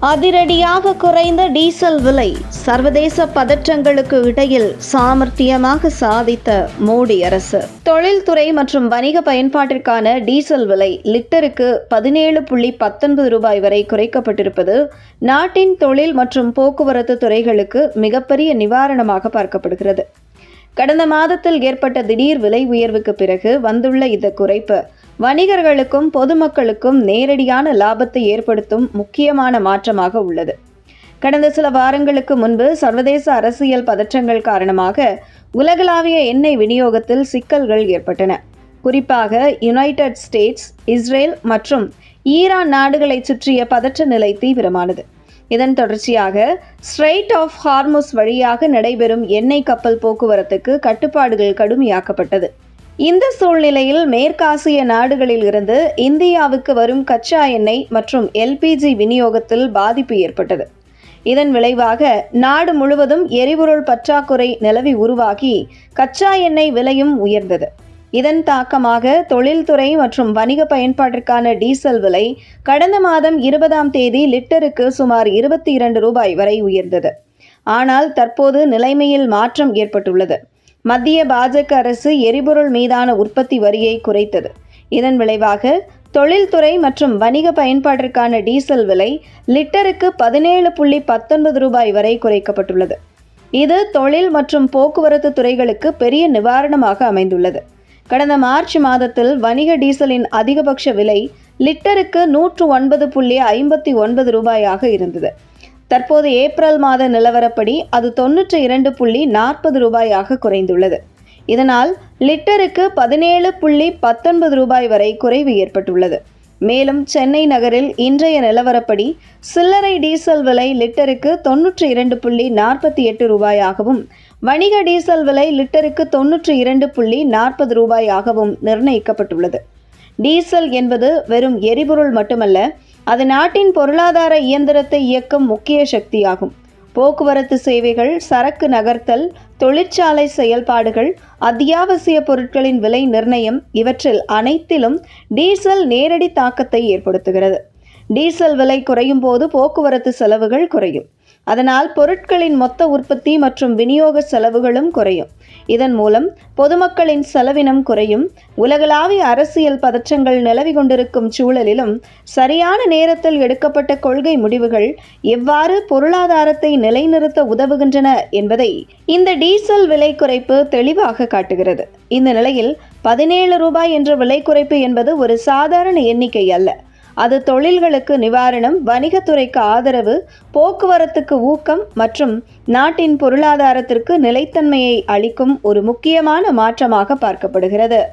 அதிரடியாக குறைந்த டீசல் விலை சர்வதேச பதற்றங்களுக்கு இடையில் சாமர்த்தியமாக சாதித்த மோடி அரசு. தொழில்துறை மற்றும் வணிக பயன்பாட்டிற்கான டீசல் விலை லிட்டருக்கு 17.19 ரூபாய் வரை குறைக்கப்பட்டிருப்பது நாட்டின் தொழில் மற்றும் போக்குவரத்து துறைகளுக்கு மிகப்பெரிய நிவாரணமாக பார்க்கப்படுகிறது. கடந்த மாதத்தில் ஏற்பட்ட திடீர் விலை உயர்வுக்கு பிறகு வந்துள்ள இந்த குறைப்பு வணிகர்களுக்கும் பொதுமக்களுக்கும் நேரடியான லாபத்தை ஏற்படுத்தும் முக்கியமான மாற்றமாக உள்ளது. கடந்த சில வாரங்களுக்கு முன்பு சர்வதேச அரசியல் பதற்றங்கள் காரணமாக உலகளாவிய எண்ணெய் விநியோகத்தில் சிக்கல்கள் ஏற்பட்டன. குறிப்பாக யுனைடெட் ஸ்டேட்ஸ், இஸ்ரேல் மற்றும் ஈரான் நாடுகளை சுற்றிய பதற்ற நிலை தீவிரமானது. இதன் தொடர்ச்சியாக ஸ்ட்ரெய்ட் ஆஃப் ஹார்முஸ் வழியாக நடைபெறும் எண்ணெய் கப்பல் போக்குவரத்துக்கு கட்டுப்பாடுகள் கடுமையாக்கப்பட்டது. இந்த சூழ்நிலையில் மேற்காசிய நாடுகளில் இருந்து இந்தியாவுக்கு வரும் கச்சா எண்ணெய் மற்றும் எல்பிஜி விநியோகத்தில் பாதிப்பு ஏற்பட்டது. இதன் விளைவாக நாடு முழுவதும் எரிபொருள் பற்றாக்குறை நிலவி உருவாகி கச்சா எண்ணெய் விலையும் உயர்ந்தது. இதன் தாக்கமாக தொழில்துறை மற்றும் வணிக பயன்பாட்டிற்கான டீசல் விலை கடந்த மாதம் 20ஆம் தேதி லிட்டருக்கு சுமார் 22 ரூபாய் வரை உயர்ந்தது. ஆனால் தற்போது நிலைமையில் மாற்றம் ஏற்பட்டுள்ளது. மத்திய பாஜக அரசு எரிபொருள் மீதான உற்பத்தி வரியை குறைத்தது. இதன் விளைவாக தொழில்துறை மற்றும் வணிக பயன்பாட்டிற்கான டீசல் விலை லிட்டருக்கு 17.19 ரூபாய் வரை குறைக்கப்பட்டுள்ளது. இது தொழில் மற்றும் போக்குவரத்து துறைகளுக்கு பெரிய நிவாரணமாக அமைந்துள்ளது. கடந்த மார்ச் மாதத்தில் வணிக டீசலின் அதிகபட்ச விலை லிட்டருக்கு 109.59 ரூபாயாக இருந்தது. தற்போது ஏப்ரல் மாத நிலவரப்படி அது 92.40 ரூபாயாக குறைந்துள்ளது. இதனால் லிட்டருக்கு 17.19 ரூபாய் வரை குறைவு ஏற்பட்டுள்ளது. மேலும் சென்னை நகரில் இன்றைய நிலவரப்படி சில்லறை டீசல் விலை லிட்டருக்கு 92.48 ரூபாயாகவும் வணிக டீசல் விலை லிட்டருக்கு 92.40 ரூபாயாகவும் நிர்ணயிக்கப்பட்டுள்ளது. டீசல் என்பது வெறும் எரிபொருள் மட்டுமல்ல, அது நாட்டின் பொருளாதார இயந்திரத்தை இயக்கும் முக்கிய சக்தியாகும். போக்குவரத்து சேவைகள், சரக்கு நகர்த்தல், தொழிற்சாலை செயல்பாடுகள், அத்தியாவசிய பொருட்களின் விலை நிர்ணயம் இவற்றில் அனைத்திலும் டீசல் நேரடி தாக்கத்தை ஏற்படுத்துகிறது. டீசல் விலை குறையும் போது போக்குவரத்து செலவுகள் குறையும். அதனால் பொருட்களின் மொத்த உற்பத்தி மற்றும் விநியோக செலவுகளும் குறையும். இதன் மூலம் பொதுமக்களின் செலவினம் குறையும். உலகளாவிய அரசியல் பதற்றங்கள் நிலவி கொண்டிருக்கும் சூழலிலும் சரியான நேரத்தில் எடுக்கப்பட்ட கொள்கை முடிவுகள் எவ்வாறு பொருளாதாரத்தை நிலைநிறுத்த உதவுகின்றன என்பதை இந்த டீசல் விலை குறைப்பு தெளிவாக காட்டுகிறது. இந்த நிலையில் 17 ரூபாய் என்ற விலை குறைப்பு என்பது ஒரு சாதாரண எண்ணிக்கை அல்ல. அது தொழில்களுக்கு நிவாரணம், வணிகத்துறைக்கு ஆதரவு, போக்குவரத்துக்கு ஊக்கம் மற்றும் நாட்டின் பொருளாதாரத்திற்கு நிலைத்தன்மையை அளிக்கும் ஒரு முக்கியமான மாற்றமாக பார்க்கப்படுகிறது.